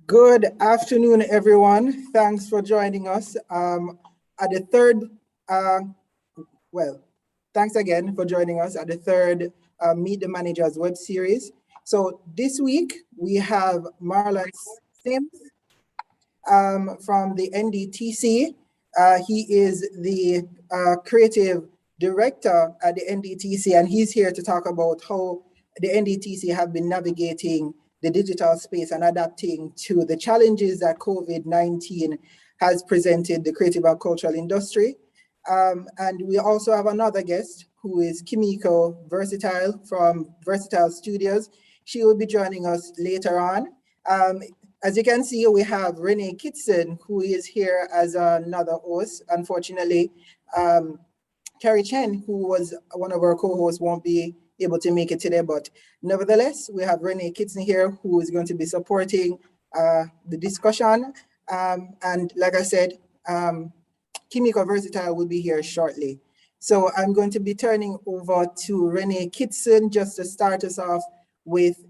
Good afternoon, everyone. Thanks for joining us at the third, uh, well, thanks again for joining us at the third Meet the Managers web series. So this week we have Marlon Sims from the NDTC. He is the creative director at the NDTC, and he's here to talk about how the NDTC have been navigating the digital space and adapting to the challenges that COVID-19 has presented the creative and cultural industry. And we also have another guest who is Kimiko Versatile from Versatile Studios. She will be joining us later on. As you can see, we have Renee Kitson, who is here as another host. Unfortunately, Carrie Chen, who was one of our co-hosts, won't be able to make it today, but nevertheless, we have Renee Kitson here, who is going to be supporting the discussion. And like I said, Kimiko Versatile will be here shortly. So I'm going to be turning over to Renee Kitson just to start us off with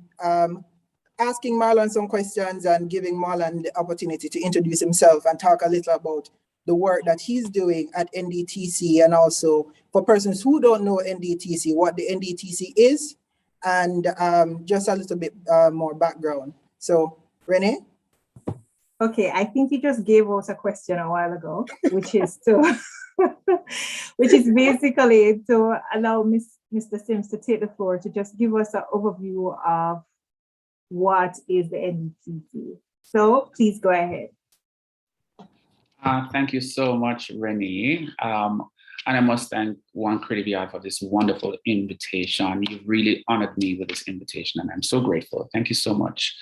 asking Marlon some questions and giving Marlon the opportunity to introduce himself and talk a little about the work that he's doing at NDTC, and also for persons who don't know NDTC, what the NDTC is, and just a little bit more background. So, Renee? Okay, I think you just gave us a question a while ago, which is basically to allow Mr. Sims to take the floor to just give us an overview of what is the NDTC. So please go ahead. Thank you so much, Renee. And I must thank One Creative Yaad for this wonderful invitation. You've really honored me with this invitation, and I'm so grateful. Thank you so much.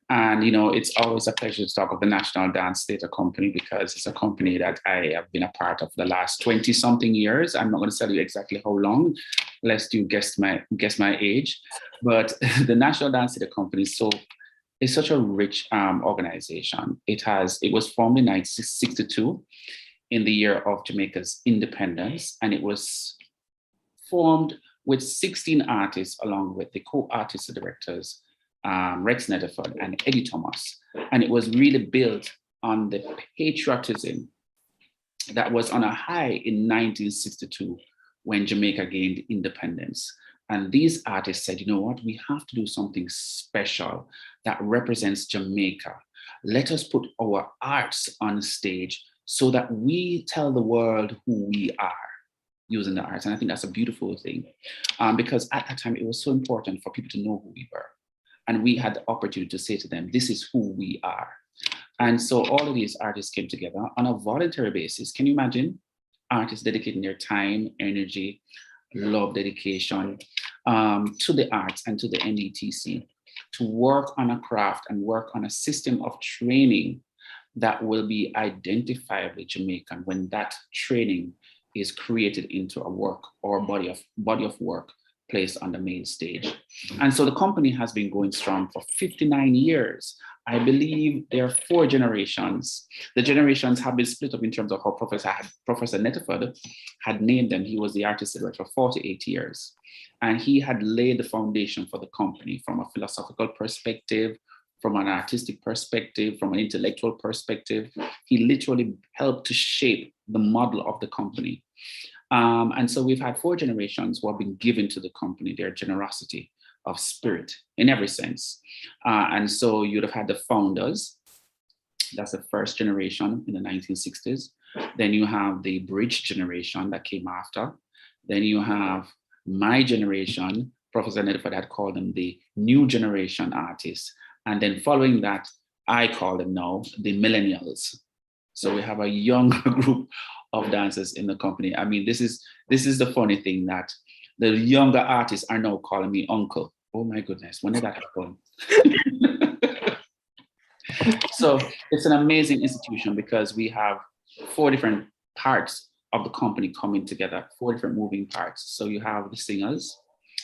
And, you know, it's always a pleasure to talk of the National Dance Theatre Company, because it's a company that I have been a part of for the last 20-something years. I'm not going to tell you exactly how long, lest you guess my age. But the National Dance Theatre Company is such a rich organization. It was formed in 1962 in the year of Jamaica's independence, and it was formed with 16 artists along with the co-artists and directors, Rex Netherford and Eddie Thomas. And it was really built on the patriotism that was on a high in 1962 when Jamaica gained independence. And these artists said, you know what, we have to do something special that represents Jamaica. Let us put our arts on stage so that we tell the world who we are using the arts. And I think that's a beautiful thing, because at that time, it was so important for people to know who we were. And we had the opportunity to say to them, this is who we are. And so all of these artists came together on a voluntary basis. Can you imagine artists dedicating their time, energy, love, dedication to the arts and to the NDTC to work on a craft and work on a system of training that will be identifiably Jamaican when that training is created into a work or body of work placed on the main stage. And so the company has been going strong for 59 years. I believe there are 4 generations. The generations have been split up in terms of how Professor Netherford had named them. He was the artist director for 48 years. And he had laid the foundation for the company from a philosophical perspective, from an artistic perspective, from an intellectual perspective. He literally helped to shape the model of the company. And so we've had 4 generations who have been given to the company their generosity of spirit in every sense. And so you'd have had the founders. That's the first generation in the 1960s. Then you have the bridge generation that came after. Then you have my generation. Professor Netherford had called them the new generation artists. And then following that, I call them now the millennials. So we have a younger group of dancers in the company. I mean, this is the funny thing, that the younger artists are now calling me uncle. Oh my goodness, when did that happen? So it's an amazing institution because we have 4 different parts of the company coming together, 4 different moving parts. So you have the singers,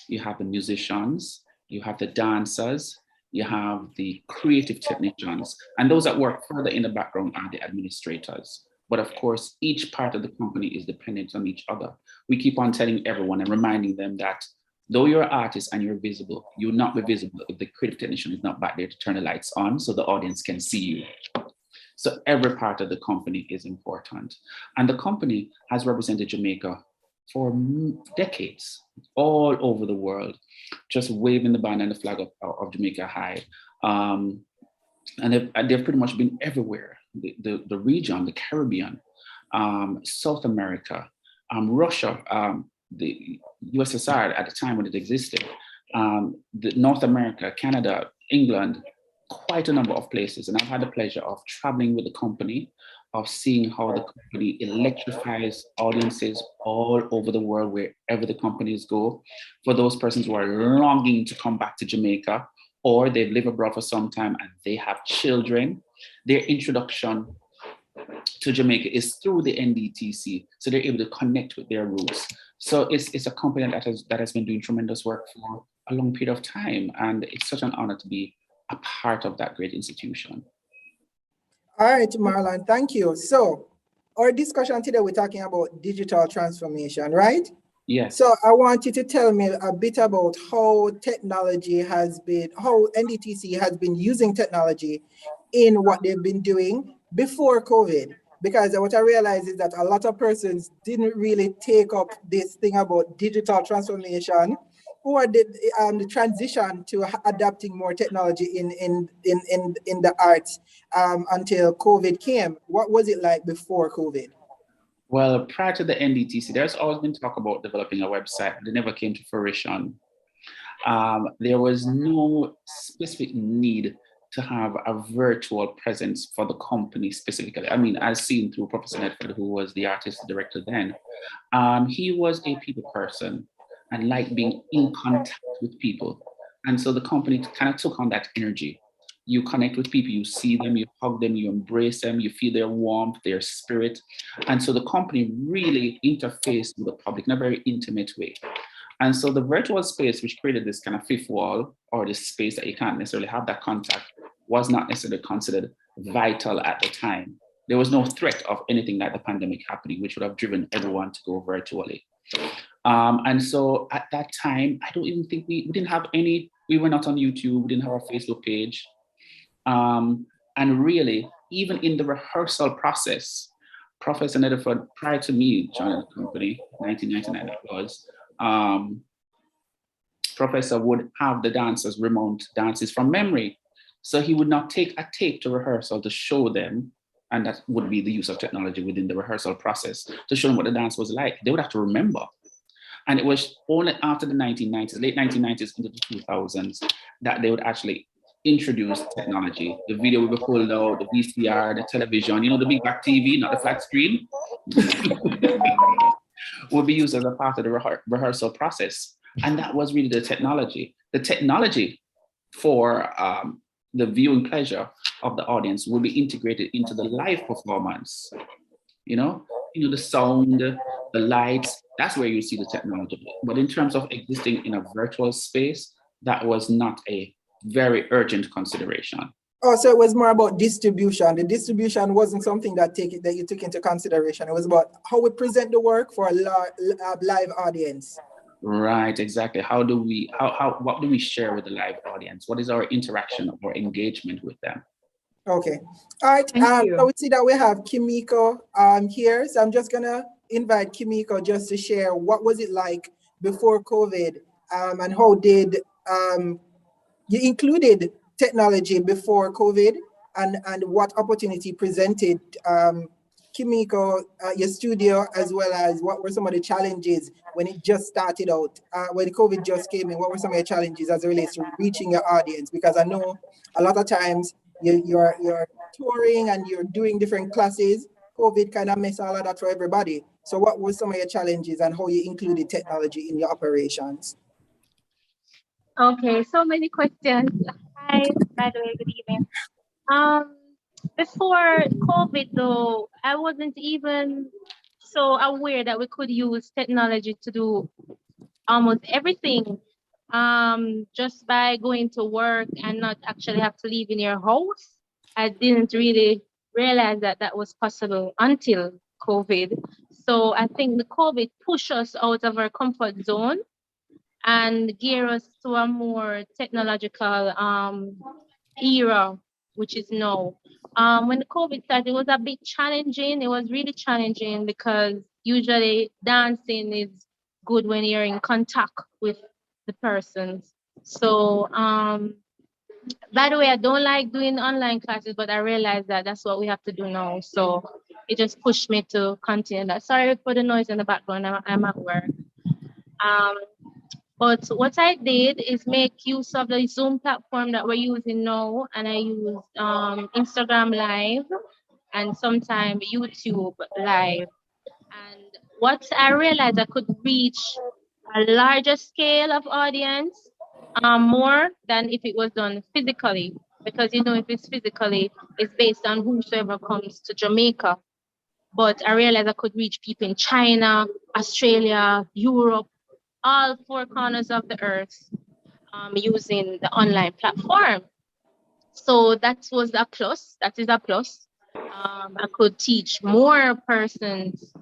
you have the musicians, you have the dancers, you have the creative technicians, and those that work further in the background are the administrators. But of course, each part of the company is dependent on each other. We keep on telling everyone and reminding them that Though you're an artist and you're visible, you will not be visible if the creative technician is not back there to turn the lights on so the audience can see you. So every part of the company is important. And the company has represented Jamaica for decades, all over the world, just waving the banner and the flag of Jamaica high. And they've pretty much been everywhere. The region, the Caribbean, South America, Russia, the USSR at the time when it existed, the North America, Canada, England, quite a number of places. And I've had the pleasure of traveling with the company, of seeing how the company electrifies audiences all over the world, wherever the companies go. For those persons who are longing to come back to Jamaica, or they've lived abroad for some time and they have children, their introduction to Jamaica is through the NDTC, so they're able to connect with their roots. So it's a company that has been doing tremendous work for a long period of time, and it's such an honor to be a part of that great institution. All right, Marlon, thank you. So our discussion today, we're talking about digital transformation, right? Yes. So I want you to tell me a bit about how technology has been, how NDTC has been using technology in what they've been doing before COVID. Because what I realized is that a lot of persons didn't really take up this thing about digital transformation or the transition to adapting more technology in the arts until COVID came. What was it like before COVID? Well, prior to the NDTC, there's always been talk about developing a website, but it never came to fruition. There was no specific need to have a virtual presence for the company specifically. I mean, as seen through Professor Nedford, who was the artistic director then, he was a people person and liked being in contact with people. And so the company kind of took on that energy. You connect with people, you see them, you hug them, you embrace them, you feel their warmth, their spirit. And so the company really interfaced with the public in a very intimate way. And so the virtual space, which created this kind of fifth wall, or this space that you can't necessarily have that contact, was not necessarily considered vital at the time. There was no threat of anything like the pandemic happening, which would have driven everyone to go virtually. And so at that time, I don't even think we didn't have any, we were not on YouTube, we didn't have our Facebook page. And really, even in the rehearsal process, Professor Nedford, prior to me joining the company, 1999 it was, Professor would have the dancers remount dances from memory. So he would not take a tape to rehearsal to show them, and that would be the use of technology within the rehearsal process, to show them what the dance was like. They would have to remember. And it was only after the 1990s, late 1990s into the 2000s, that they would actually introduce technology. The video would be pulled out, the VCR, the television, you know, the big back TV, not the flat screen, would be used as a part of the rehearsal process. And that was really the technology. The technology for the viewing pleasure of the audience will be integrated into the live performance. You know, the sound, the lights, that's where you see the technology. But in terms of existing in a virtual space, that was not a very urgent consideration. Oh, so it was more about distribution. The distribution wasn't something that you took into consideration. It was about how we present the work for a live audience. Right, exactly. What do we share with the live audience? What is our interaction or engagement with them? Okay. All right. So we see that we have Kimiko here. So I'm just gonna invite Kimiko just to share what was it like before COVID, and how did you included technology before COVID, and what opportunity presented Kimiko, your studio, as well as what were some of the challenges when it just started out, when COVID just came in, what were some of the challenges as it relates to reaching your audience? Because I know a lot of times you're touring and you're doing different classes. COVID kind of messed all of that for everybody. So what were some of your challenges and how you included technology in your operations? Okay, so many questions. Hi, by the way, good evening. Before COVID though, I wasn't even so aware that we could use technology to do almost everything. Just by going to work and not actually have to leave in your house. I didn't really realize that that was possible until COVID. So I think the COVID pushed us out of our comfort zone and gear us to a more technological era, which is now. When the COVID started, it was a bit challenging. It was really challenging because usually dancing is good when you're in contact with the persons. So, by the way, I don't like doing online classes, but I realized that that's what we have to do now. So it just pushed me to continue that. Sorry for the noise in the background. I'm at work. Um, but what I did is make use of the Zoom platform that we're using now, and I used Instagram Live and sometimes YouTube Live. And what I realized, I could reach a larger scale of audience more than if it was done physically. Because if it's physically, it's based on whosoever comes to Jamaica. But I realized I could reach people in China, Australia, Europe, all four corners of the earth using the online platform. So that was a plus. That is a plus. I could teach more persons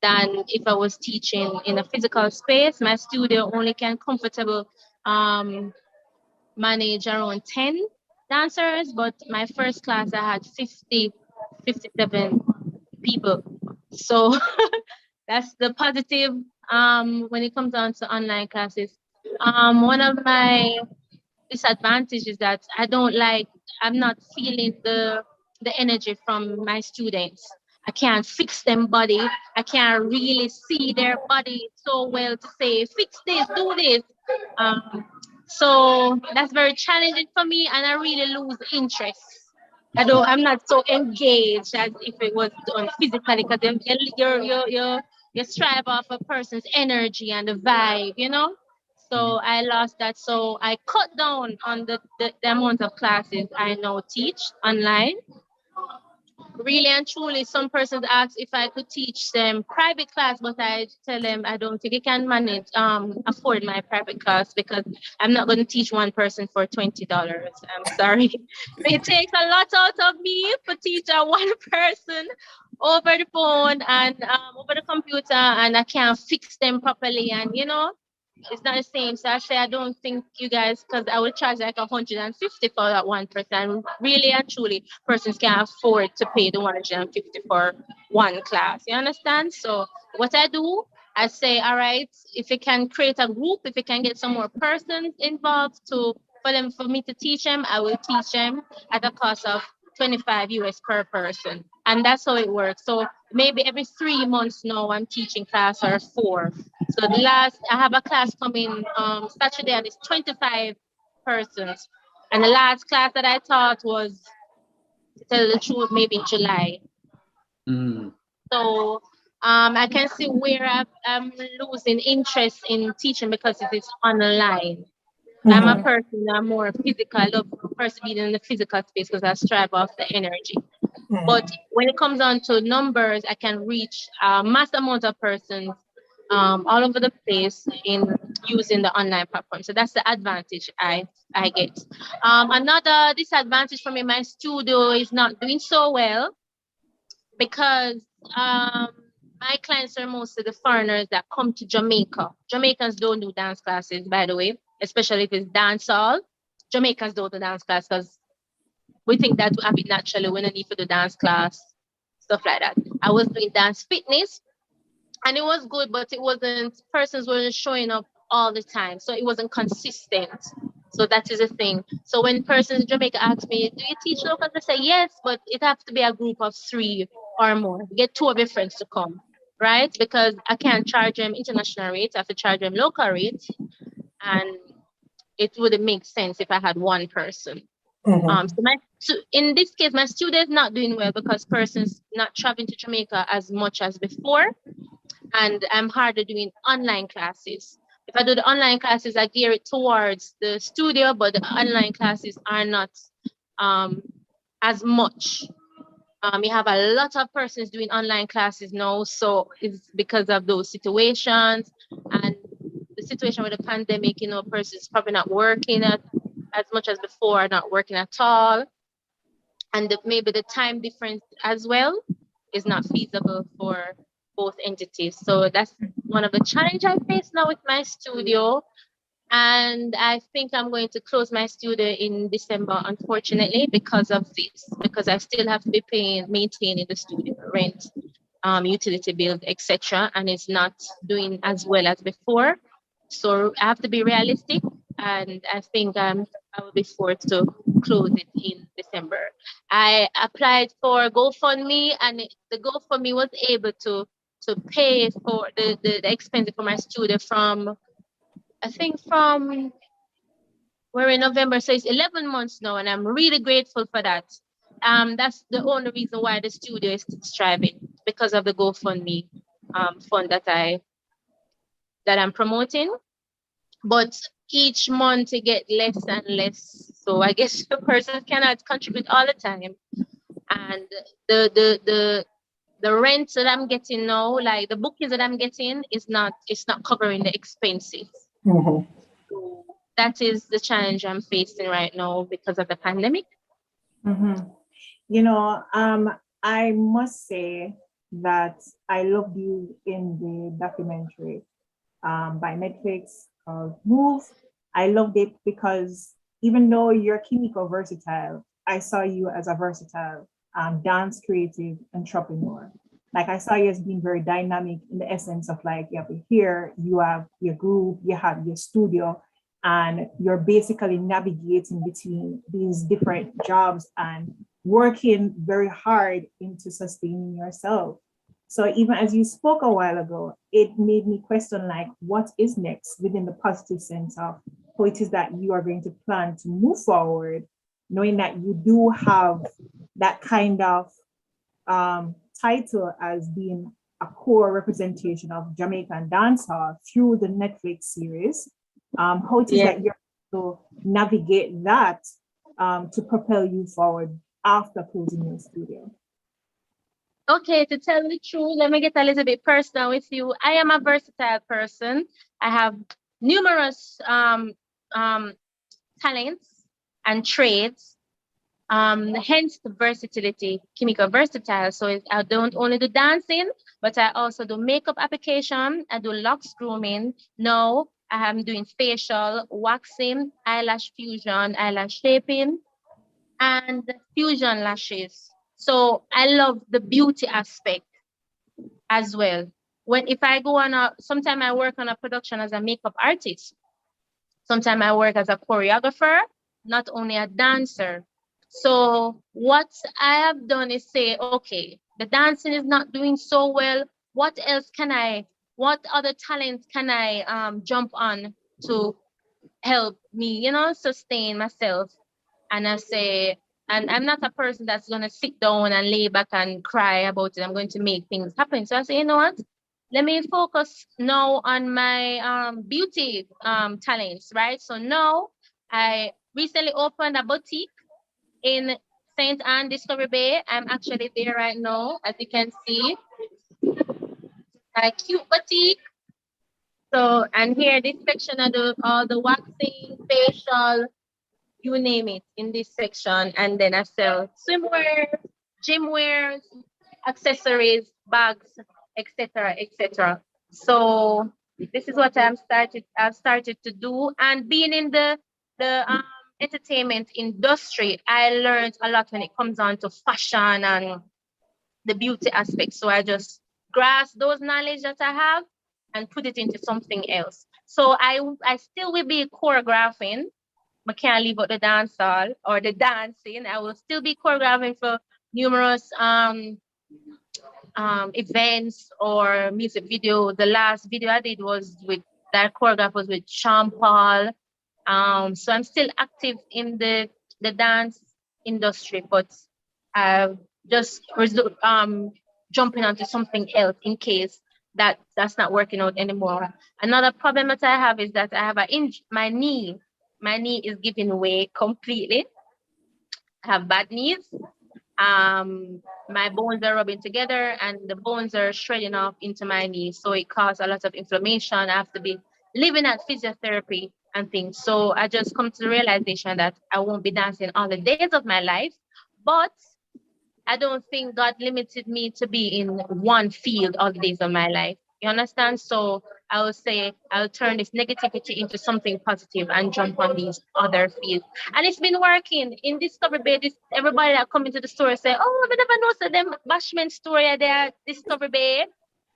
than if I was teaching in a physical space. My studio only can comfortable manage around 10 dancers, but my first class I had 50, 57 people. So that's the positive when it comes down to online classes. One of my disadvantage is that I'm not feeling the energy from my students. I can't fix them body. I can't really see their body so well to say, fix this, do this. So that's very challenging for me, and I really lose interest. I'm not so engaged as if it was done physically, because you strive off a person's energy and the vibe. So I lost that. So I cut down on the amount of classes I now teach online. Really and truly, some persons ask if I could teach them private class, but I tell them I don't think I can manage afford my private class, because I'm not going to teach one person for $20. I'm sorry. It takes a lot out of me to teach one person over the phone and over the computer, and I can't fix them properly, and it's not the same. So I say I don't think you guys, because I would charge like 150 for that one person. Really and truly, persons can't afford to pay the 150 for one class. You understand? So what I do, I say, all right, if you can create a group, if you can get some more persons involved for me to teach them, I will teach them at a cost of 25 US per person. And that's how it works. So maybe every 3 months now I'm teaching class or 4. So I have a class coming Saturday, and it's 25 persons. And the last class that I taught was, to tell the truth, maybe in July. So I can see where I'm losing interest in teaching because it is online. I'm a person, I'm more physical. I love person being in the physical space because I strive off the energy. But when it comes down to numbers, I can reach a mass amount of persons all over the place in using the online platform. So that's the advantage I get. Another disadvantage for me, my studio is not doing so well because my clients are mostly the foreigners that come to Jamaica. Jamaicans don't do dance classes, by the way, especially if it's dancehall. Jamaicans don't do dance class because we think that we have it naturally. We don't need to do dance class, stuff like that. I was doing dance fitness, and it was good, but persons weren't showing up all the time. So it wasn't consistent. So that is a thing. So when persons in Jamaica ask me, do you teach locals? I say, yes, but it has to be a group of 3 or more. Get 2 of your friends to come, right? Because I can't charge them international rates. I have to charge them local rates. And it wouldn't make sense if I had one person. So in this case, my student is not doing well because persons not traveling to Jamaica as much as before, and I'm harder doing online classes. If I do the online classes, I gear it towards the studio, but the online classes are not as much. You have a lot of persons doing online classes now, so it's because of those situations and the situation with the pandemic. Persons probably not working as much as before, not working at all. And maybe the time difference as well is not feasible for both entities. So that's one of the challenges I face now with my studio. And I think I'm going to close my studio in December, unfortunately, because of this, because I still have to be maintaining the studio rent, utility bills, etc. And it's not doing as well as before. So I have to be realistic, and I think I will be forced to close it in December. I applied for GoFundMe, and the GoFundMe was able to pay for the expenses for my studio from, I think from, we're in November, so it's 11 months now, and I'm really grateful for that. That's the only reason why the studio is striving, because of the GoFundMe fund that I'm promoting. But each month it get less and less. So I guess the person cannot contribute all the time. And the rent that I'm getting now, like the bookings that I'm getting, it's not covering the expenses. Mhm. So that is the challenge I'm facing right now because of the pandemic. Mhm. I must say that I loved you in the documentary by Netflix called Move. I loved it because even though you're chemical versatile, I saw you as a versatile dance creative entrepreneur. Like I saw you as being very dynamic in the essence of like you have here, you have your group, you have your studio, and you're basically navigating between these different jobs and working very hard into sustaining yourself. So even as you spoke a while ago, it made me question like what is next within the positive sense of how it is that you are going to plan to move forward, knowing that you do have that kind of title as being a core representation of Jamaican dancehall through the Netflix series. How it is Yeah. that you're to navigate that to propel you forward after closing your studio. Okay, to tell the truth, let me get a little bit personal with you. I am a versatile person. I have numerous um, talents and trades. Hence the versatility, chemical versatile. So I don't only do dancing, but I also do makeup application. I do locks grooming. Now I am doing facial, waxing, eyelash fusion, eyelash shaping, and fusion lashes. So I love the beauty aspect as well. When if I go on sometimes I work on a production as a makeup artist. Sometimes I work as a choreographer, not only a dancer. So what I have done is say, okay, the dancing is not doing so well. What else can what other talents can I jump on to help me, sustain myself? And I say, and I'm not a person that's gonna sit down and lay back and cry about it. I'm going to make things happen. So I say, you know what? Let me focus now on my beauty talents, right? So now I recently opened a boutique in St. Anne Discovery Bay. I'm actually there right now, as you can see. A cute boutique. So, and here, this section, I do all the waxing, facial, you name it in this section. And then I sell swimwear, gym wears, accessories, bags, etc., etc. So this is what I've started to do. And being in the entertainment industry, I learned a lot when it comes on to fashion and the beauty aspect. So I just grasp those knowledge that I have and put it into something else. So I still will be choreographing. I can't leave out the dance hall or the dancing. I will still be choreographing for numerous events or music video. The last video I did was with that choreograph was with Sean Paul. So I'm still active in the dance industry, but just jumping onto something else in case that's not working out anymore. Another problem that I have is that I have my knee. My knee is giving way completely. I have bad knees. My bones are rubbing together and the bones are shredding off into my knees. So it causes a lot of inflammation. I have to be living at physiotherapy and things. So I just come to the realization that I won't be dancing all the days of my life. But I don't think God limited me to be in one field all the days of my life. You understand? So I will say I'll turn this negativity into something positive and jump on these other fields. And it's been working. In Discovery Bay, everybody that come into the store say, oh, I never know so them bashment store there, Discovery Bay.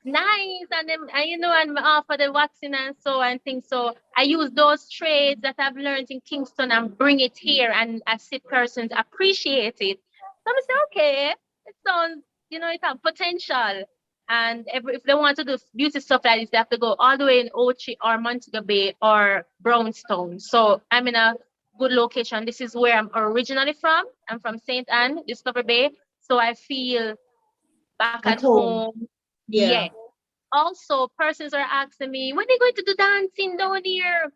Nice, and then and and offer the waxing and so and things. So I use those trades that I've learned in Kingston and bring it here, and I see persons appreciate it. So I say, okay, it sounds, it has potential. And if they want to do beauty stuff like this, they have to go all the way in Ochi or Montego Bay or Brownstone. So I'm in a good location. This is where I'm originally from. I'm from St. Anne, Discovery Bay. So I feel back At at home. home. Yeah. Yeah. Also, persons are asking me, when are they going to do dancing down here?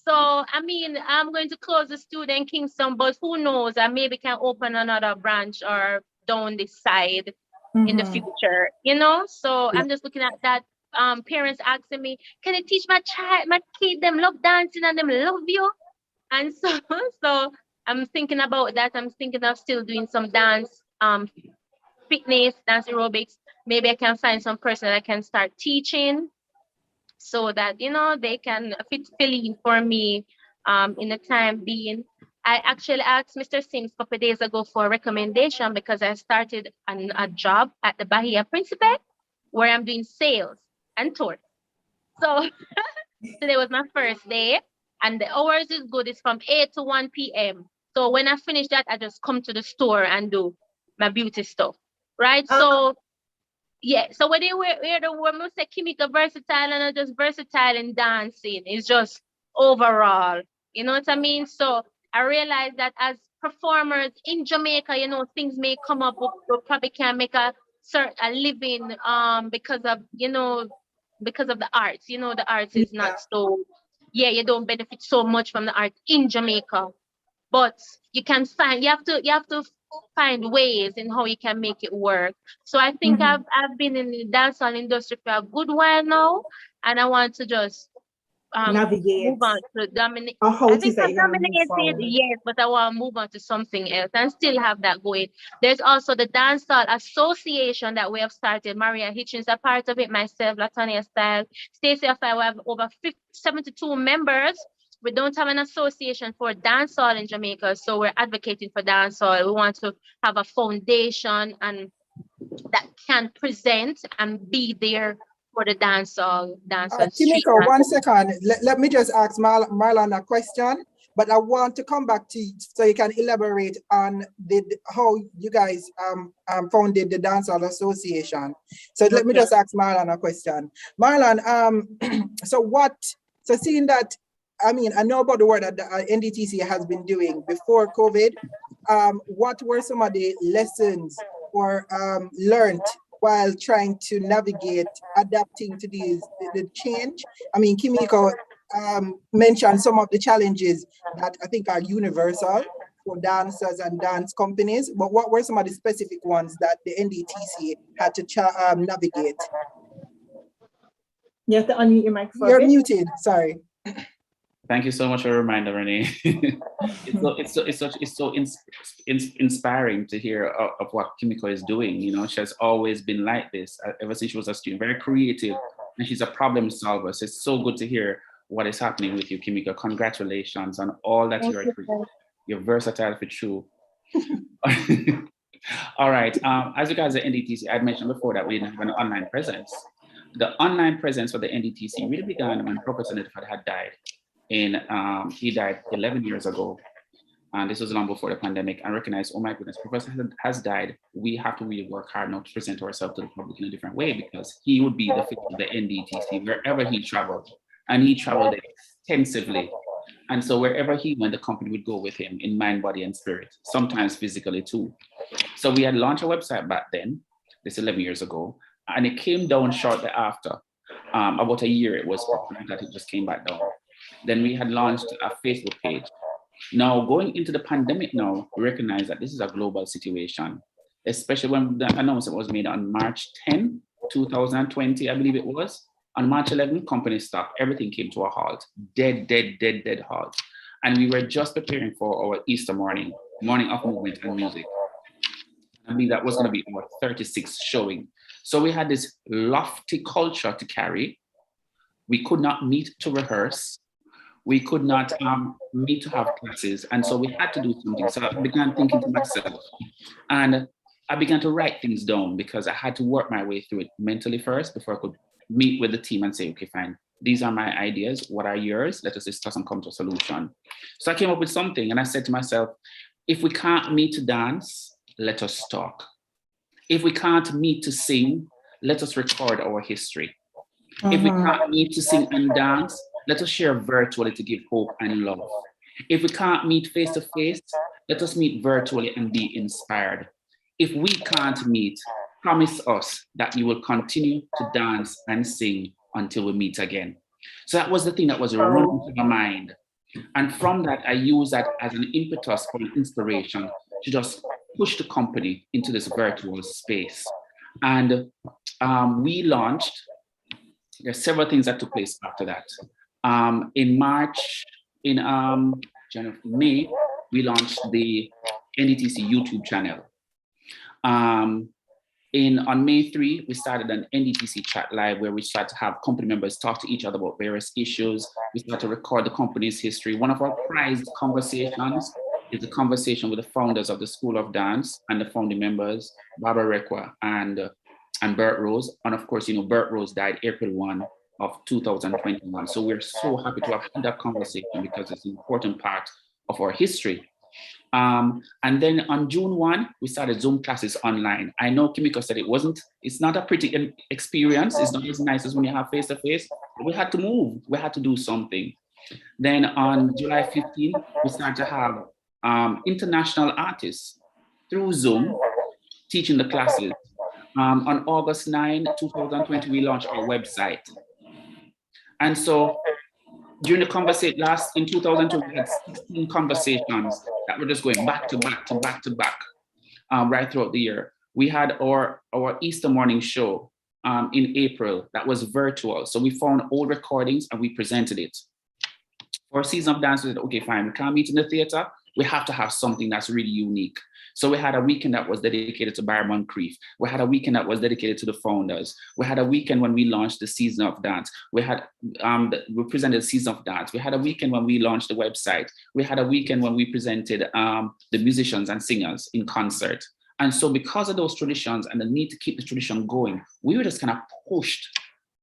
So, I mean, I'm going to close the studio in Kingston, but who knows? I maybe can open another branch or down this side in the Mhm. future, So I'm just looking at that. Parents asking me, can I teach my kid, them love dancing and them love you? And so, so I'm thinking about that. I'm thinking of still doing some dance, fitness, dance aerobics. Maybe I can find some person that I can start teaching so that they can fill in for me in the time being. I actually asked Mr. Sims a couple of days ago for a recommendation because I started a job at the Bahia Principe where I'm doing sales and tours. So today was my first day, and the hours is good. It's from 8 to 1 p.m. So when I finish that, I just come to the store and do my beauty stuff. Right? Uh, So yeah, so when they wear the word, I say Kimika versatile and not just versatile in dancing. It's just overall. You know what I mean? So I realized that as performers in Jamaica, things may come up, we probably can make a living because of because of the arts. The arts is yeah. not so you don't benefit so much from the art in Jamaica, but you have to find ways in how you can make it work. So I think Mhm. I've been in the dancehall industry for a good while now, and I want to just move Navigate. on to dominate. Or how I it is think that I've you're gonna move dominated, forward. yes, but I want to move on to something else and still have that going. There's also the Dancehall Association that we have started. Maria Hitchens a part of it, myself, Latonia Style, Stacey Afai. We have over 72 members. We don't have an association for dancehall in Jamaica, so we're advocating for dancehall. We want to have a foundation and that can present and be there for the dancehall street Kimiko, dance. 1 second. Let me just ask Marlon a question, but I want to come back to you so you can elaborate on how you guys founded the Dancehall Association. So let me Okay. just ask Marlon a question. Marlon, so seeing that, I mean, I know about the work that the NDTC has been doing before COVID. What were some of the lessons or learned while trying to navigate adapting to the change? I mean, Kimiko mentioned some of the challenges that I think are universal for dancers and dance companies, but what were some of the specific ones that the NDTC had to navigate? You have to unmute your mic for a You're bit. muted, sorry. Thank you so much for the reminder, Renee. it's so inspiring to hear of what Kimiko is doing. She has always been like this ever since she was a student, very creative, and she's a problem solver. So it's so good to hear what is happening with you, Kimiko. Congratulations on all that you are creating. You're versatile for true. All right. As regards the NDTC, I mentioned before that we didn't have an online presence. The online presence for the NDTC really began when Professor Nedford had died. He died 11 years ago, and this was long before the pandemic. And recognized, oh my goodness, Professor has died. We have to really work hard now to present ourselves to the public in a different way, because he would be the face of the NDTC wherever he traveled, and he traveled extensively. And so wherever he went, the company would go with him in mind, body, and spirit, sometimes physically too. So we had launched a website back then, this 11 years ago, and it came down shortly after. About a year it was that it just came back down. Then we had launched a Facebook page. Now, going into the pandemic now, we recognize that this is a global situation, especially when the announcement was made on March 10, 2020, I believe it was. On March 11, company stopped. Everything came to a halt. Dead halt. And we were just preparing for our Easter morning of movement and music. I believe that was going to be our 36th showing. So we had this lofty culture to carry, We could not meet to rehearse. We could not meet to have classes. And so we had to do something. So I began thinking to myself, and I began to write things down because I had to work my way through it mentally first before I could meet with the team and say, okay, fine, these are my ideas. What are yours? Let us discuss and come to a solution. So I came up with something and I said to myself, if we can't meet to dance, let us talk. If we can't meet to sing, let us record our history. If we can't meet to sing and dance, let us share virtually to give hope and love. If we can't meet face to face, let us meet virtually and be inspired. If we can't meet, promise us that you will continue to dance and sing until we meet again. So that was the thing that was running through my mind. And from that, I use that as an impetus for an inspiration to just push the company into this virtual space. And we launched, there's several things that took place after that. In March, in May, we launched the NDTC YouTube channel. On May 3, we started an NDTC chat live where we started to have company members talk to each other about various issues. We started to record the company's history. One of our prized conversations is a conversation with the founders of the School of Dance and the founding members, Barbara Rekwa and Bert Rose. And of course, Bert Rose died April 1 of 2021. So we're so happy to have had that conversation because it's an important part of our history. And then on June 1, we started Zoom classes online. I know Kimiko said it's not a pretty experience. It's not as nice as when you have face-to-face, but we had to move. We had to do something. Then on July 15, we started to have international artists through Zoom teaching the classes. On August 9, 2020, we launched our website. And so during the conversation in 2002, we had 16 conversations that were just going back to back to back to back right throughout the year. We had our Easter morning show in April that was virtual. So we found old recordings and we presented it. For a season of dance, we said, okay, fine, we can't meet in the theater. We have to have something that's really unique. So we had a weekend that was dedicated to Barry Moncrief. We had a weekend that was dedicated to the founders. We had a weekend when we launched the season of dance. We had we presented the season of dance. We had a weekend when we launched the website. We had a weekend when we presented the musicians and singers in concert. And so because of those traditions and the need to keep the tradition going, we were just kind of pushed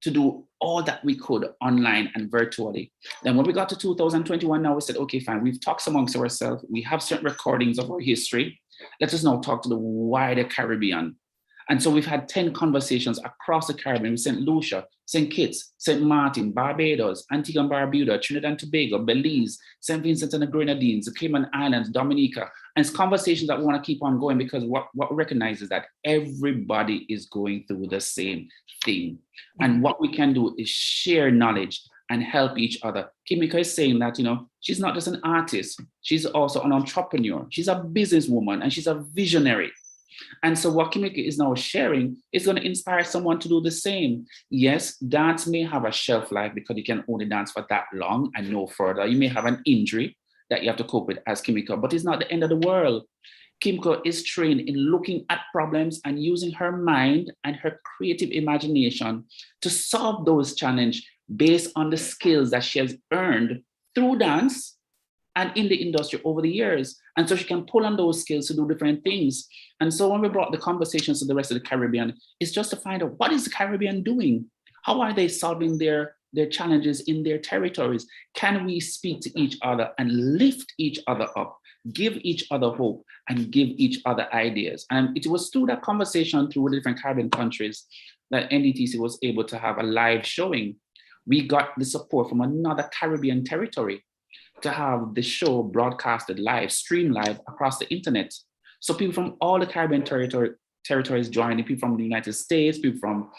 to do all that we could online and virtually. Then when we got to 2021, now we said, okay, fine, we've talked amongst ourselves. We have certain recordings of our history. Let us now talk to the wider Caribbean. And so we've had 10 conversations across the Caribbean, St. Lucia, St. Kitts, St. Martin, Barbados, Antigua and Barbuda, Trinidad and Tobago, Belize, St. Vincent and the Grenadines, the Cayman Islands, Dominica. And it's conversations that we want to keep on going because what we recognize is that everybody is going through the same thing. And what we can do is share knowledge and help each other. Kimiko is saying that, she's not just an artist, she's also an entrepreneur. She's a businesswoman and she's a visionary. And so what Kimiko is now sharing is going to inspire someone to do the same. Yes, dance may have a shelf life because you can only dance for that long and no further. You may have an injury that you have to cope with as Kimiko, but it's not the end of the world. Kimiko is trained in looking at problems and using her mind and her creative imagination to solve those challenges based on the skills that she has earned through dance and in the industry over the years. And so she can pull on those skills to do different things. And so when we brought the conversations to the rest of the Caribbean, it's just to find out, what is the Caribbean doing? How are they solving their challenges in their territories? Can we speak to each other and lift each other up, give each other hope, and give each other ideas? And it was through that conversation through the different Caribbean countries that NDTC was able to have a live showing. We got the support from another Caribbean territory to have the show broadcasted live, streamed live across the internet. So people from all the Caribbean territories joining, people from the United States, people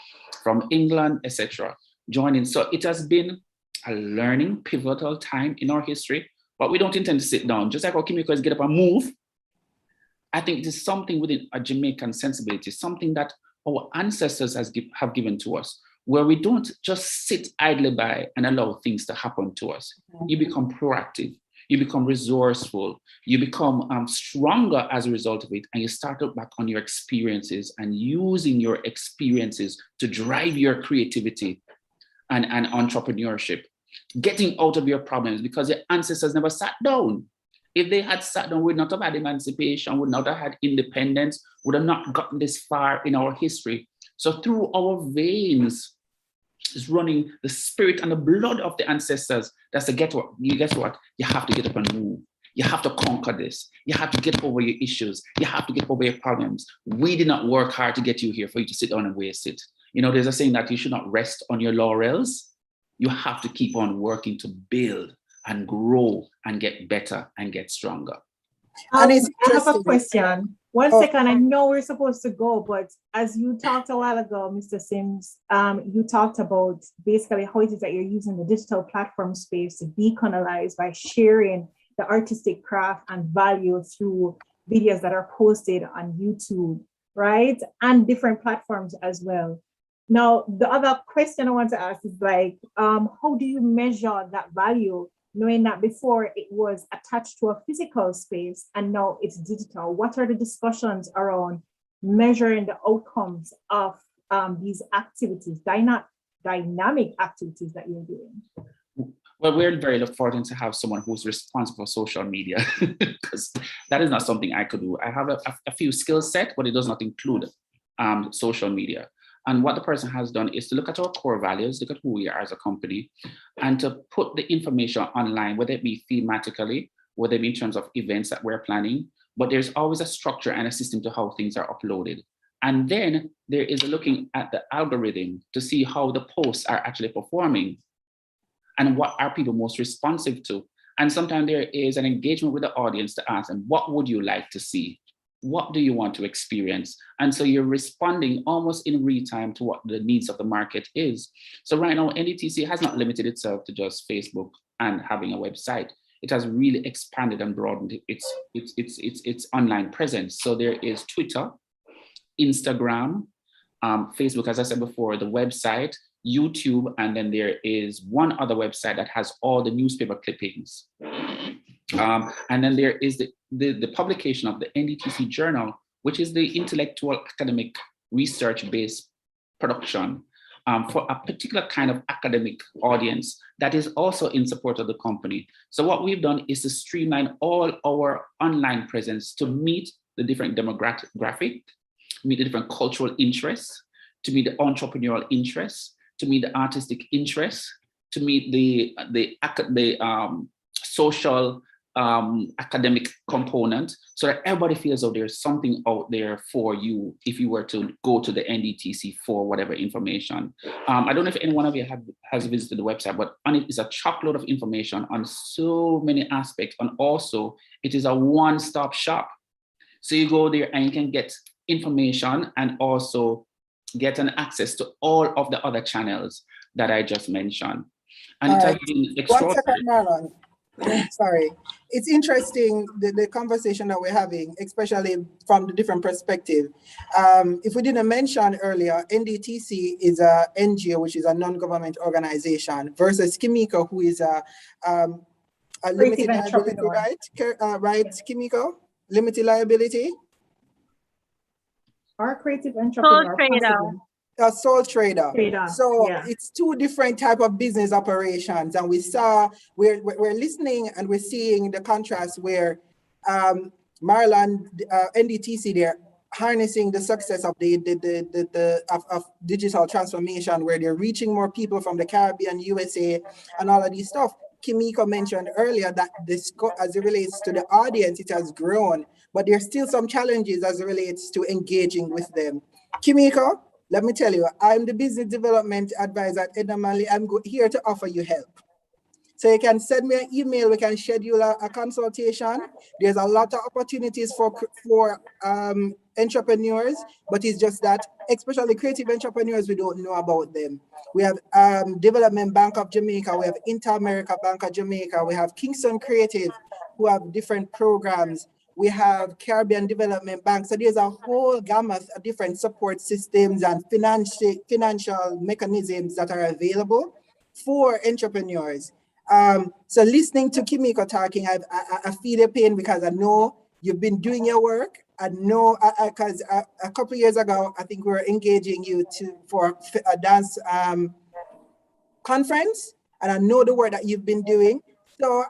from England, etc., joining. So it has been a learning, pivotal time in our history, but we don't intend to sit down. Just like how Kimiko is get up and move, I think it is something within a Jamaican sensibility, something that our ancestors have given to us, where we don't just sit idly by and allow things to happen to us. You become proactive, you become resourceful, you become stronger as a result of it, and you start look back on your experiences and using your experiences to drive your creativity and entrepreneurship, getting out of your problems, because your ancestors never sat down. If they had sat down, we would not have had emancipation, would not have had independence, would have not gotten this far in our history. So through our veins is running the spirit and the blood of the ancestors. That's the guess what? You have to get up and move. You have to conquer this. You have to get over your issues. You have to get over your problems. We did not work hard to get you here for you to sit down and waste it. You know, there's a saying that you should not rest on your laurels. You have to keep on working to build and grow and get better and get stronger. And it's I have a interesting. question. One second, I know we're supposed to go, but as you talked a while ago, Mr. Sims, you talked about basically how it is that you're using the digital platform space to decolonize by sharing the artistic craft and value through videos that are posted on YouTube, right? And different platforms as well. Now, the other question I want to ask is like, how do you measure that value, knowing that before it was attached to a physical space and now it's digital? What are the discussions around measuring the outcomes of these activities, dynamic activities that you're doing? Well, we're very fortunate to have someone who's responsible for social media, because that is not something I could do. I have a few skill set, but it does not include social media. And what the person has done is to look at our core values, look at who we are as a company, and to put the information online, whether it be thematically, whether it be in terms of events that we're planning, but there's always a structure and a system to how things are uploaded. And then there is looking at the algorithm to see how the posts are actually performing and what are people most responsive to. And sometimes there is an engagement with the audience to ask them, what would you like to see? What do you want to experience? And so you're responding almost in real time to what the needs of the market is. So right now, NDTC has not limited itself to just Facebook and having a website. It has really expanded and broadened its online presence. So there is Twitter, Instagram, Facebook, as I said before, the website, YouTube, and then there is one other website that has all the newspaper clippings. And then there is the publication of the NDTC Journal, which is the intellectual academic research-based production for a particular kind of academic audience that is also in support of the company. So what we've done is to streamline all our online presence to meet the different demographic, meet the different cultural interests, to meet the entrepreneurial interests, to meet the artistic interests, to meet the social academic component, so that everybody feels that there's something out there for you if you were to go to the NDTC for whatever information. I don't know if any one of you has visited the website, but on it is a chockload of information on so many aspects, and also it is a one-stop shop. So you go there and you can get information and also get an access to all of the other channels that I just mentioned. And it has been extraordinary. 1 second, Marlon. Sorry. It's interesting, the conversation that we're having, especially from the different perspective. If we didn't mention earlier, NDTC is a NGO, which is a non-government organization, versus Kimiko, who is a limited liability, right, Kimiko? Limited liability? Our creative entrepreneur. A sole trader. So yeah, it's two different type of business operations, and we're listening and we're seeing the contrast where Marlon, NDTC, they're harnessing the success of of digital transformation, where they're reaching more people from the Caribbean, USA, and all of these stuff. Kimiko mentioned earlier that this, as it relates to the audience, it has grown, but there's still some challenges as it relates to engaging with them. Kimiko, let me tell you, I'm the business development advisor at Edna Manley. I'm here to offer you help. So you can send me an email, we can schedule a consultation. There's a lot of opportunities for entrepreneurs, but it's just that, especially creative entrepreneurs, we don't know about them. We have Development Bank of Jamaica, we have Inter-America Bank of Jamaica, we have Kingston Creative, who have different programs. We have Caribbean Development Bank. So there's a whole gamut of different support systems and financial mechanisms that are available for entrepreneurs. So listening to Kimiko talking, I feel the pain, because I know you've been doing your work. I know, because a couple of years ago, I think we were engaging you for a dance conference, and I know the work that you've been doing. So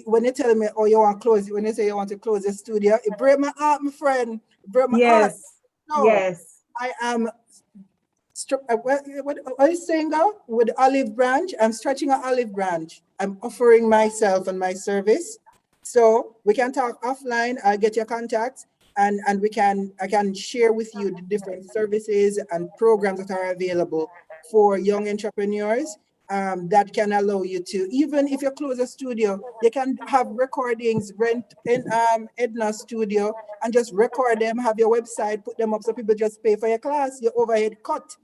when you tell me, oh, you want to close, when you say you want to close the studio, it breaks my heart, my friend. It breaks my heart. Yes. So Yes. I am, what are you saying now? With olive branch, I'm stretching an olive branch. I'm offering myself and my service. So we can talk offline. I'll get your contacts, and I can share with you the different services and programs that are available for young entrepreneurs, that can allow you to, even if you close a studio, you can have recordings, rent in Edna studio and just record them, have your website, put them up so people just pay for your class, your overhead cut,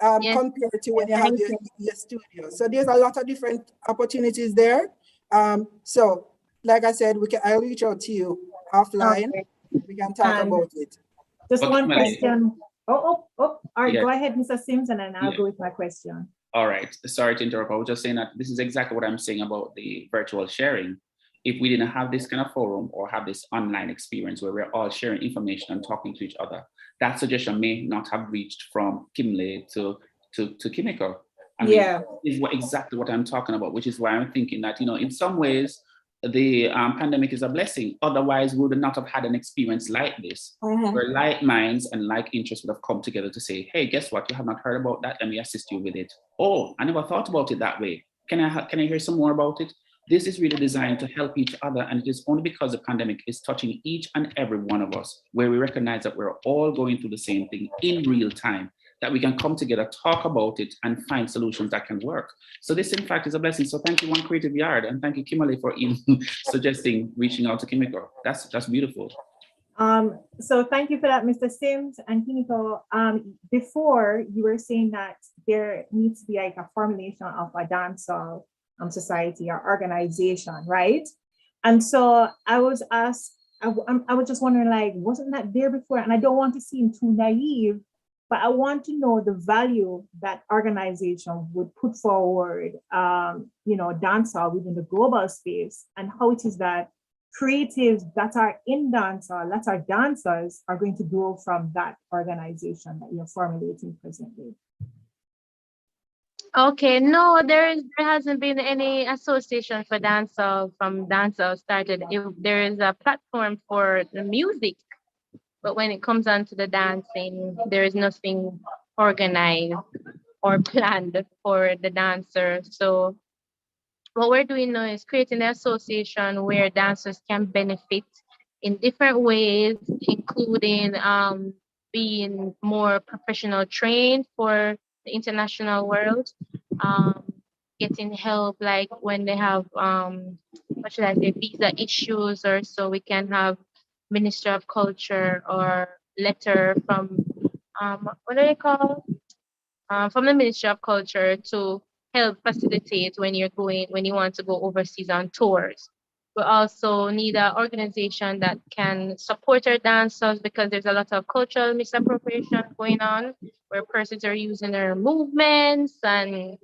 Yes. compared to when you have Thank you. your studio. So there's a lot of different opportunities there. So like I said, I'll reach out to you offline. Okay. We can talk And about it. just Okay, one Melanie. question. All right, Yeah. go ahead, Mr. Sims, and then I'll Yeah. go with my question. All right. Sorry to interrupt. I was just saying that this is exactly what I'm saying about the virtual sharing. If we didn't have this kind of forum or have this online experience where we're all sharing information and talking to each other, that suggestion may not have reached from Kimle to Kimiko. I mean, is exactly what I'm talking about, which is why I'm thinking that, in some ways, the pandemic is a blessing. Otherwise, we would not have had an experience like this, where like minds and like interests would have come together to say, hey, guess what? You have not heard about that. Let me assist you with it. Oh, I never thought about it that way. Can I hear some more about it? This is really designed to help each other. And it is only because the pandemic is touching each and every one of us, where we recognize that we're all going through the same thing in real time, that we can come together, talk about it, and find solutions that can work. So this, in fact, is a blessing. So thank you, One Creative Yard, and thank you, Kimberly, for even suggesting reaching out to Kimiko. That's beautiful. So thank you for that, Mr. Sims and Kimiko. Before you were saying that there needs to be like a formulation of a dancehall society or organization, right? And so I was asked, I was just wondering, like, wasn't that there before? And I don't want to seem too naive, but I want to know the value that organization would put forward, dancehall within the global space, and how it is that creatives that are in dancehall, that are dancers, are going to grow from that organization that you're formulating presently. Okay, no, there hasn't been any association for dancehall from dancehall started. There is a platform for the music, but when it comes on to the dancing, there is nothing organized or planned for the dancer. So what we're doing now is creating an association where dancers can benefit in different ways, including being more professional trained for the international world, um, getting help like when they have what should I say, visa issues, or so we can have Minister of Culture or letter from what do they call, from the Ministry of Culture to help facilitate when you want to go overseas on tours. We also need an organization that can support our dancers, because there's a lot of cultural misappropriation going on where persons are using their movements and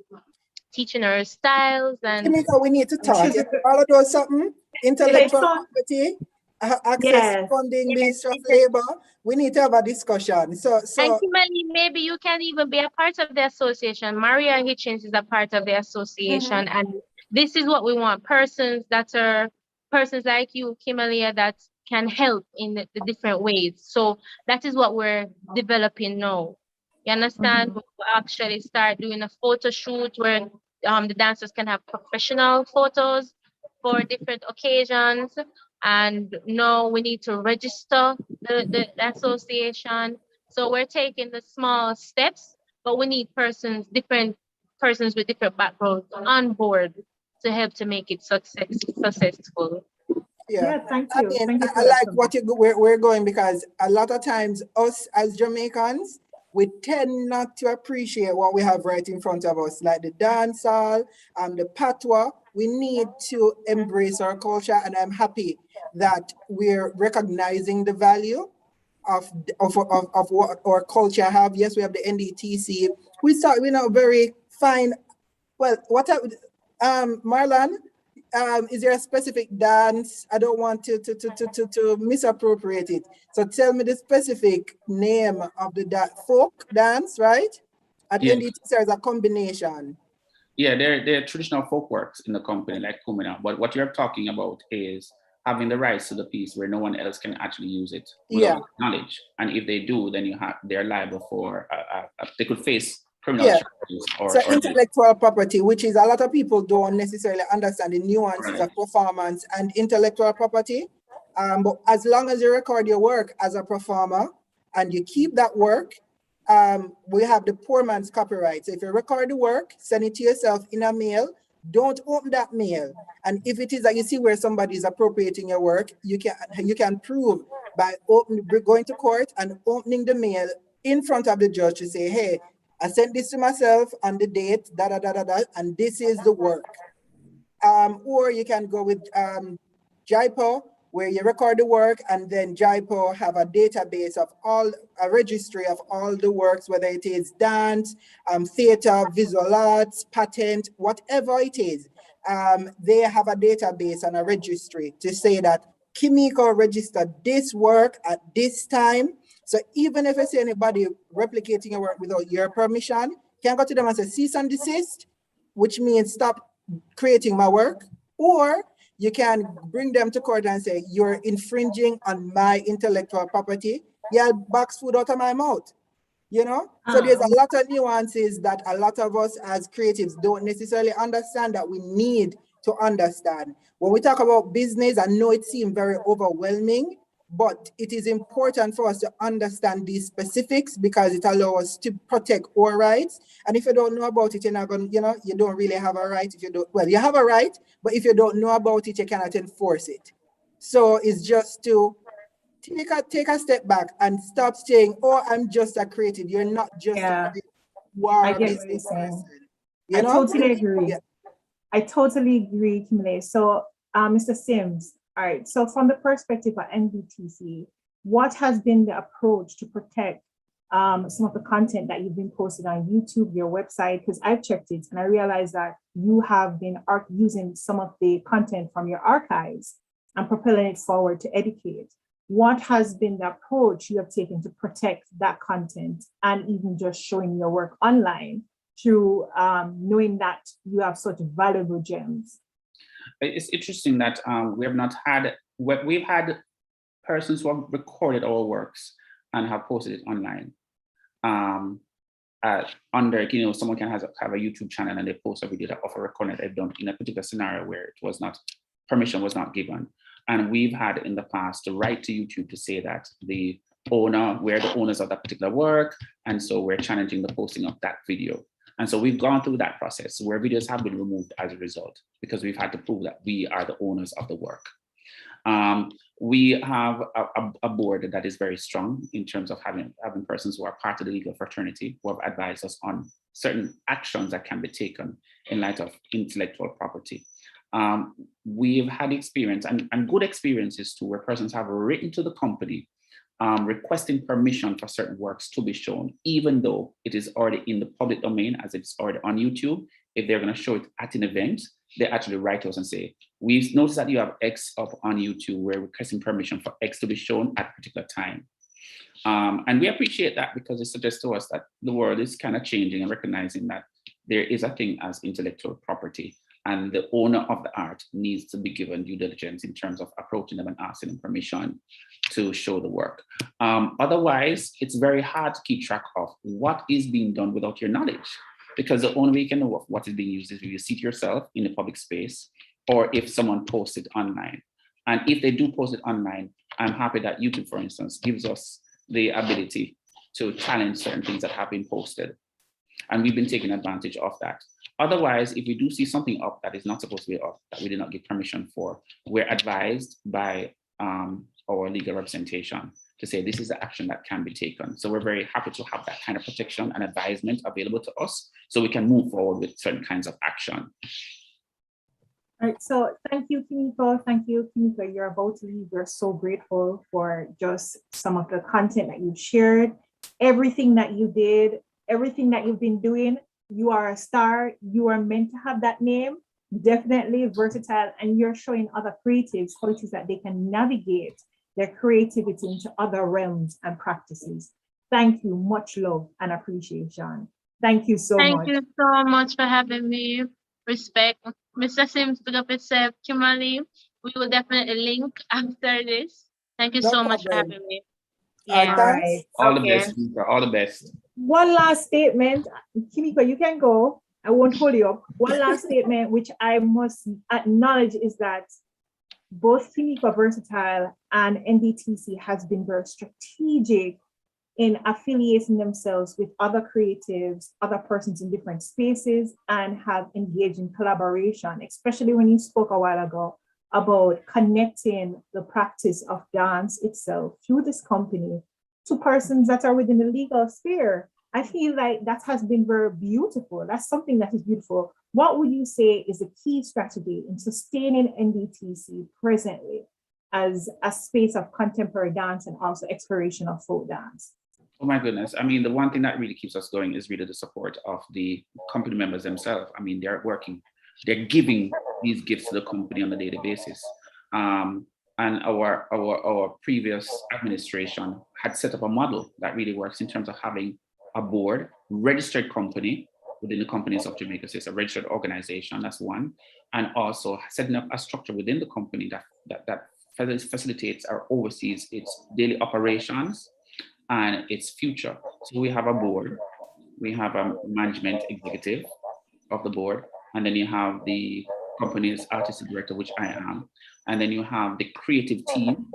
teaching our styles. And Kimiko, we need to talk. All of those something, intellectual property, access to funding, Ministry of Labor. We need to have a discussion. And Kimberly, maybe you can even be a part of the association. Maria Hitchens is a part of the association. And this is what we want. Persons like you, Kimberly, that can help in the different ways. So that is what we're developing now. You understand? We'll actually start doing a photo shoot where the dancers can have professional photos for different occasions. And now we need to register the association. So we're taking the small steps, but we need different persons with different backgrounds on board to help to make it successful. Yeah, thank you. I like what we're going, because a lot of times us as Jamaicans, we tend not to appreciate what we have right in front of us, like the dancehall, the patois. We need to embrace our culture, and I'm happy that we're recognizing the value of what our culture have. Yes, we have the NDTC. We know very fine. Well, Marlon, is there a specific dance? I don't want to misappropriate it. So tell me the specific name of the folk dance, right? At NDTC, there's a combination. Yeah, they're traditional folk works in the company, like Kumina. But what you're talking about is having the rights to the piece where no one else can actually use it without Yeah. knowledge. And if they do, then they're liable for they could face criminal Yeah. charges So or intellectual property, which is a lot of people don't necessarily understand the nuances right. of performance and intellectual property. But as long as you record your work as a performer and you keep that work, we have the poor man's copyright. So if you record the work, send it to yourself in a mail, don't open that mail. And if it is that you see where somebody is appropriating your work, you can prove by going to court and opening the mail in front of the judge to say, hey, I sent this to myself on the date, da da da da da, and this is the work. Or you can go with JIPO, where you record the work, and then JIPO have a database of a registry of all the works, whether it is dance, theater, visual arts, patent, whatever it is. They have a database and a registry to say that Kimiko registered this work at this time. So even if I see anybody replicating your work without your permission, you can go to them and say cease and desist, which means stop creating my work, or you can bring them to court and say, you're infringing on my intellectual property. Yeah, box food out of my mouth, you know? So there's a lot of nuances that a lot of us as creatives don't necessarily understand that we need to understand. When we talk about business, I know it seems very overwhelming, but it is important for us to understand these specifics because it allows us to protect our rights. And if you don't know about it, you're not going, you don't really have a right. If you don't, well, you have a right, but if you don't know about it, you cannot enforce it. So it's just to take a step back and stop saying, oh, I'm just a creative. You're not just a Yeah, creative. You are I a get what you're business saying. person. I You know? totally agree. Yeah. I totally agree, Kimberly. So, Mr. Sims, all right. So, from the perspective of NBTC, what has been the approach to protect some of the content that you've been posted on YouTube, your website? Because I've checked it and I realized that you have been using some of the content from your archives and propelling it forward to educate. What has been the approach you have taken to protect that content and even just showing your work online through knowing that you have such valuable gems? It's interesting that we've had persons who have recorded our works and have posted it online. Under, someone can have a YouTube channel and they post a video of a recording that they've done in a particular scenario where permission was not given. And we've had in the past the right to YouTube to say that we're the owners of that particular work. And so we're challenging the posting of that video. And so we've gone through that process where videos have been removed as a result, because we've had to prove that we are the owners of the work. We have a board that is very strong in terms of having persons who are part of the legal fraternity who have advised us on certain actions that can be taken in light of intellectual property. We've had experience and good experiences too, where persons have written to the company requesting permission for certain works to be shown, even though it is already in the public domain, as it's already on YouTube. If they're going to show it at an event, they actually write to us and say, we've noticed that you have X up on YouTube. We're requesting permission for X to be shown at a particular time. And we appreciate that because it suggests to us that the world is kind of changing and recognizing that there is a thing as intellectual property, and the owner of the art needs to be given due diligence in terms of approaching them and asking them permission to show the work. Otherwise, it's very hard to keep track of what is being done without your knowledge, because the only way you can know what is being used is if you see it yourself in the public space, or if someone posts it online. And if they do post it online, I'm happy that YouTube, for instance, gives us the ability to challenge certain things that have been posted. And we've been taking advantage of that. Otherwise, if we do see something up that is not supposed to be up, that we did not get permission for, we're advised by our legal representation to say this is the action that can be taken. So we're very happy to have that kind of protection and advisement available to us so we can move forward with certain kinds of action. All right, so thank you, Kimiko. Thank you, Kimiko. You're about to leave. We're so grateful for just some of the content that you've shared, everything that you did, everything that you've been doing. You are a star. You are meant to have that name. Definitely versatile, and you're showing other creatives how it is that they can navigate their creativity into other realms and practices. Thank you. Much love and appreciation. Thank you so Thank much. you so much for having me. Respect. Mr. Sims, pick up yourself. Kimberly, we will definitely link after this. Thank you No so much for problem. having me. All Yeah. right. Thanks. All the Okay. best, Lisa. All the best. One last statement. Kimiko, you can go. I won't hold you up. One last statement, which I must acknowledge, is that both Kimiko Versatile and NDTC has been very strategic in affiliating themselves with other creatives, other persons in different spaces, and have engaged in collaboration, especially when you spoke a while ago about connecting the practice of dance itself through this company to persons that are within the legal sphere. I feel like that has been very beautiful. That's something that is beautiful. What would you say is a key strategy in sustaining NDTC presently as a space of contemporary dance and also exploration of folk dance? Oh my goodness. I mean, the one thing that really keeps us going is really the support of the company members themselves. I mean, they're working, they're giving these gifts to the company on a daily basis. And our previous administration had set up a model that really works in terms of having a board, registered company within the Companies of Jamaica, so it's a registered organization, that's one. And also setting up a structure within the company that facilitates or oversees its daily operations and its future. So we have a board, we have a management executive of the board, and then you have the company's artistic director, which I am, and then you have the creative team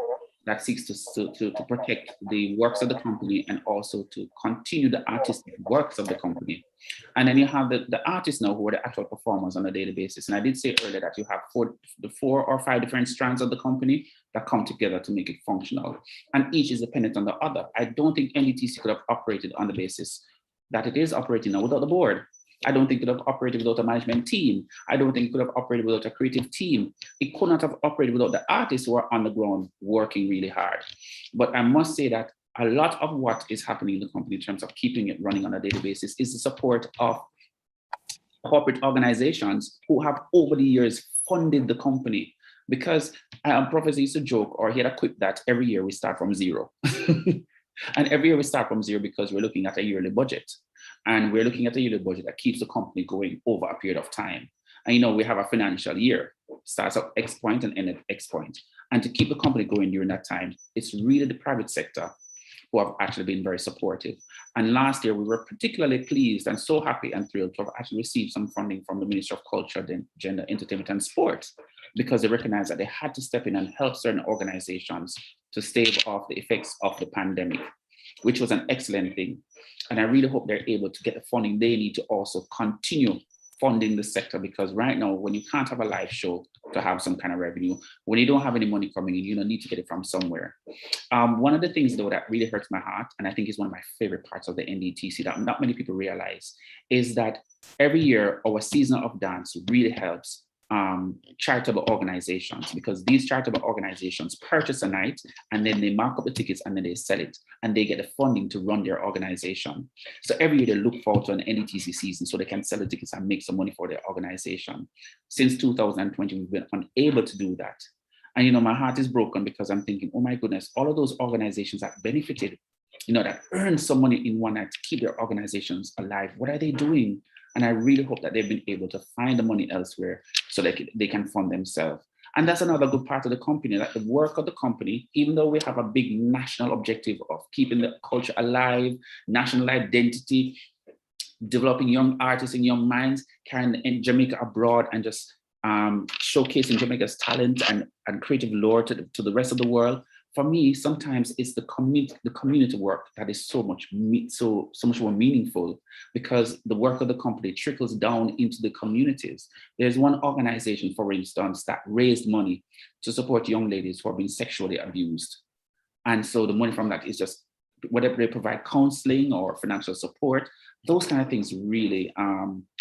that seeks to protect the works of the company and also to continue the artistic works of the company. And then you have the artists now who are the actual performers on a daily basis. And I did say earlier that you have four or five different strands of the company that come together to make it functional. And each is dependent on the other. I don't think NDTC could have operated on the basis that it is operating now without the board. I don't think it could have operated without a management team. I don't think it could have operated without a creative team. It could not have operated without the artists who are on the ground working really hard. But I must say that a lot of what is happening in the company in terms of keeping it running on a daily basis is the support of corporate organizations who have over the years funded the company. Because Professor used to joke, or he had a quip that every year we start from zero. And every year we start from zero because we're looking at a yearly budget. And we're looking at a yearly budget that keeps the company going over a period of time. And we have a financial year, starts at X point and ends at X point. And to keep the company going during that time, it's really the private sector who have actually been very supportive. And last year, we were particularly pleased and so happy and thrilled to have actually received some funding from the Ministry of Culture, Gender, Entertainment, and Sport, because they recognized that they had to step in and help certain organizations to stave off the effects of the pandemic, which was an excellent thing. And I really hope they're able to get the funding they need to also continue funding the sector, because right now, when you can't have a live show to have some kind of revenue, when you don't have any money coming in, you need to get it from somewhere. One of the things, though, that really hurts my heart, and I think is one of my favorite parts of the NDTC that not many people realize, is that every year our season of dance really helps charitable organizations, because these charitable organizations purchase a night and then they mark up the tickets and then they sell it and they get the funding to run their organization. So every year they look forward to an NDTC season so they can sell the tickets and make some money for their organization. Since 2020, we've been unable to do that. And my heart is broken because I'm thinking, oh my goodness, all of those organizations that benefited, that earned some money in one night to keep their organizations alive, what are they doing? And I really hope that they've been able to find the money elsewhere so they can fund themselves. And that's another good part of the company, that the work of the company, even though we have a big national objective of keeping the culture alive, national identity, developing young artists and young minds, carrying Jamaica abroad and just showcasing Jamaica's talent and creative lore to the rest of the world. For me, sometimes it's the community work that is so much more meaningful, because the work of the company trickles down into the communities. There's one organization, for instance, that raised money to support young ladies who are being sexually abused. And so the money from that is just whatever they provide, counseling or financial support. Those kind of things really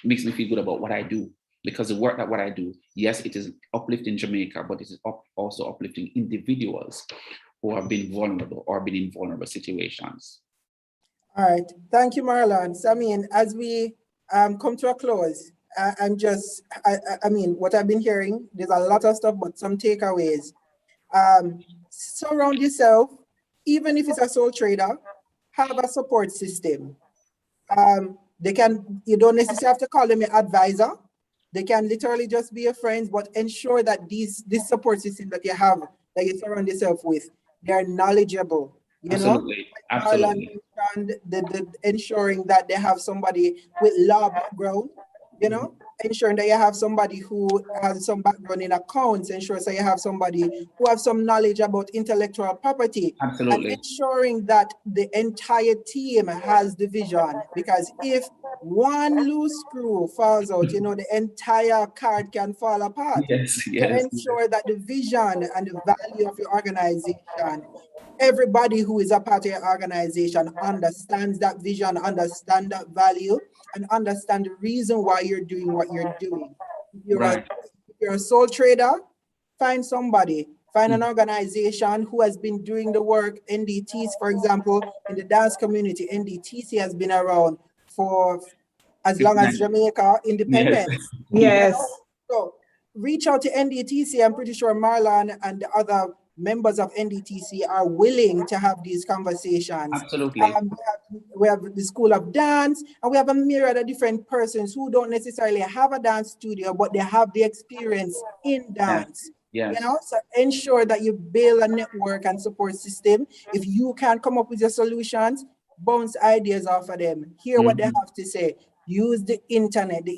makes me feel good about what I do. Because the work what I do, yes, it is uplifting Jamaica, but it is also uplifting individuals who have been vulnerable or been in vulnerable situations. All right. Thank you, Marlon. So, as we come to a close, I what I've been hearing, there's a lot of stuff, but some takeaways. Surround yourself, even if it's a sole trader, have a support system. You don't necessarily have to call them your advisor. They can literally just be your friends, but ensure that this support system that you have, that you surround yourself with, they're knowledgeable. You know, Absolutely. Marlon Absolutely. mentioned the ensuring that they have somebody with law background, you know, ensuring that you have somebody who has some background in accounts, ensure that you have somebody who have some knowledge about intellectual property, and Absolutely. ensuring that the entire team has the vision. Because if one loose screw falls out, you know, the entire card can fall apart. Yes, So yes. ensure that the vision and the value of your organization, everybody who is a part of your organization understands that vision, understand that value, and understand the reason why you're doing what you're doing. Right. If you're a sole trader, find somebody, find an organization who has been doing the work. NDTs, for example, in the dance community, NDTC has been around for as long as 59. Jamaica Yes. independence. Yes. Yes. So reach out to NDTC. I'm pretty sure Marlon and the other members of NDTC are willing to have these conversations. Absolutely. We have the School of Dance, and we have a myriad of different persons who don't necessarily have a dance studio, but they have the experience in dance. Yes. You know, so ensure that you build a network and support system. If you can't come up with your solutions, bounce ideas off of them. Hear what they have to say. Use the internet. The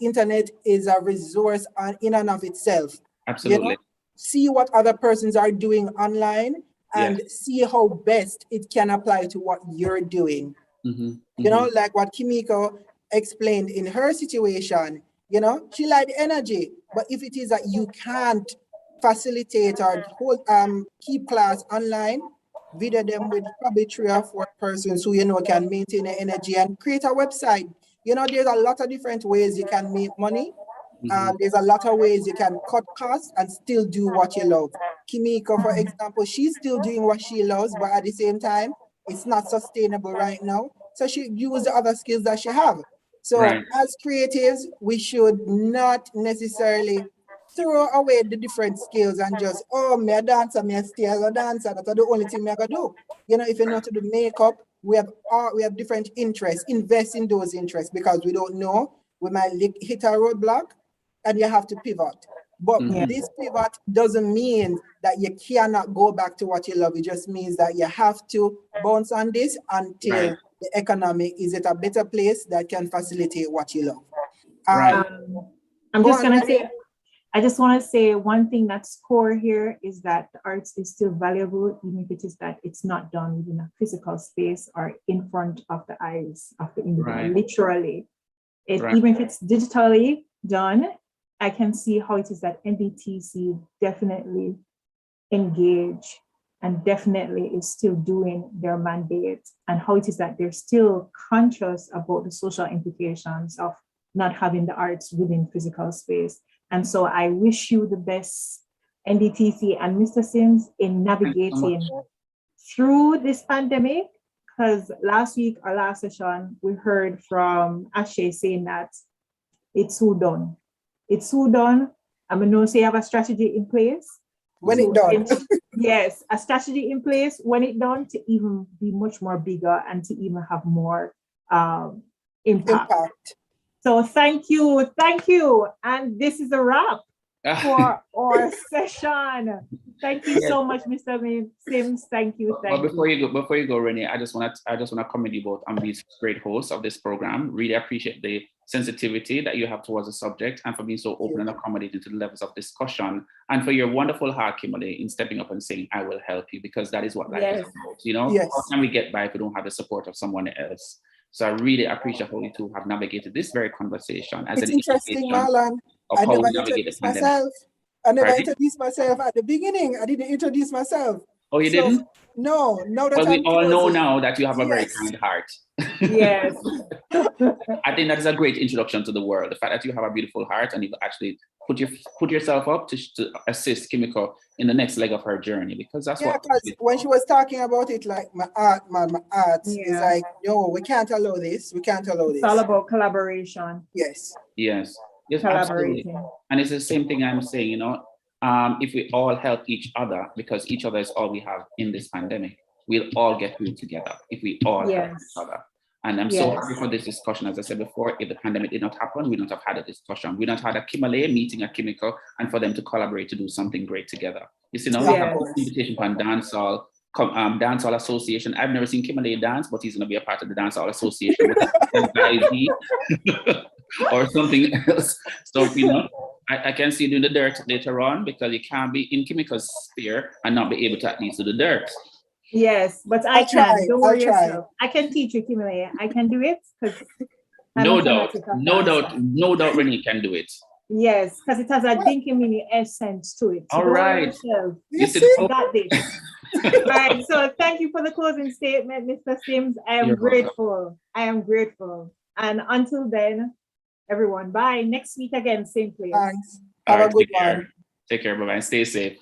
internet is a resource in and of itself. Absolutely. You know, see what other persons are doing online and see how best it can apply to what you're doing. You know, like what Kimiko explained in her situation, you know, she liked energy, but if it is that you can't facilitate or keep class online, video them with probably 3 or 4 persons who, you know, can maintain the energy and create a website. You know, there's a lot of different ways you can make money. There's a lot of ways you can cut costs and still do what you love. Kimiko, for example, she's still doing what she loves, but at the same time, it's not sustainable right now. So she used the other skills that she have. So Right. as creatives, we should not necessarily throw away the different skills and just, oh, me a dancer, me a stay as a dancer. That's the only thing me I can do. You know, if you know to do makeup, we have different interests. Invest in those interests, because we don't know. We might hit a roadblock and you have to pivot. But this pivot doesn't mean that you cannot go back to what you love. It just means that you have to bounce on this until the economy is at a better place that can facilitate what you love. Right. I'm just going to say, I just want to say one thing that's core here is that the arts is still valuable, even if it is that it's not done within a physical space or in front of the eyes of the individual, literally. Even if it's digitally done, I can see how it is that NDTC definitely engage and definitely is still doing their mandate, and how it is that they're still conscious about the social implications of not having the arts within physical space. And so I wish you the best, NDTC and Mr. Sims, in navigating through this pandemic, because last week or last session, we heard from Ashe saying that it's so done. It's so done. I'm going to say you have a strategy in place. When it's done. Yes, a strategy in place when it's done to even be much more bigger and to even have more impact. So thank you. And this is a wrap for our session. Thank you so much, Mr. Sims. Thank you. But before you go, Renee, I just want to commend you both on being great hosts of this program. Really appreciate the sensitivity that you have towards the subject, and for being so open and accommodating to the levels of discussion, and for your wonderful heart, Kimberly, in stepping up and saying, "I will help you," because that is what life is about. You know, how can we get by if we don't have the support of someone else? So I really appreciate how you two have navigated this very conversation as it's interesting, Marlon. I never introduced myself. I never introduced myself at the beginning. I didn't introduce myself. Oh, you didn't? No, now that well, we all know now that you have a very kind heart. Yes. I think that is a great introduction to the world. The fact that you have a beautiful heart and you actually put yourself up to assist Kimiko in the next leg of her journey, because that's what. Because when she was talking about it, like my art is like, no, we can't allow this. We can't allow this. It's all about collaboration. Yes. Yes, absolutely. And it's the same thing I'm saying, you know, if we all help each other, because each other is all we have in this pandemic, we'll all get through together if we all help each other. And I'm so Yes. happy for this discussion. As I said before, if the pandemic did not happen, we wouldn't have had a discussion. We wouldn't have had a Kimale meeting at Chemical and for them to collaborate to do something great together. You see, now we have Yes. an invitation from Dancehall, Dancehall Association. I've never seen Kimale dance, but he's going to be a part of the Dancehall Association with or something else. So, you know, I can see you doing the dirt later on because you can't be in Chemical's sphere and not be able to at least do the dirt. Yes, but I I'll can. try, Don't I'll worry try. yourself. I can teach you, Kimberly. I can do it because I'm No a doubt, fanatic of no doubt, dancer. no doubt Renee can do it. Yes, because it has a dinky mini essence to it. So All don't worry right. yourself. You see, see? I got this. All right. So thank you for the closing statement, Mr. Sims. I am You're welcome. grateful. I am grateful. And until then, everyone, bye. Next week again, same place. Thanks. All Have a right, good take care. one. Take care, bye-bye. Stay safe.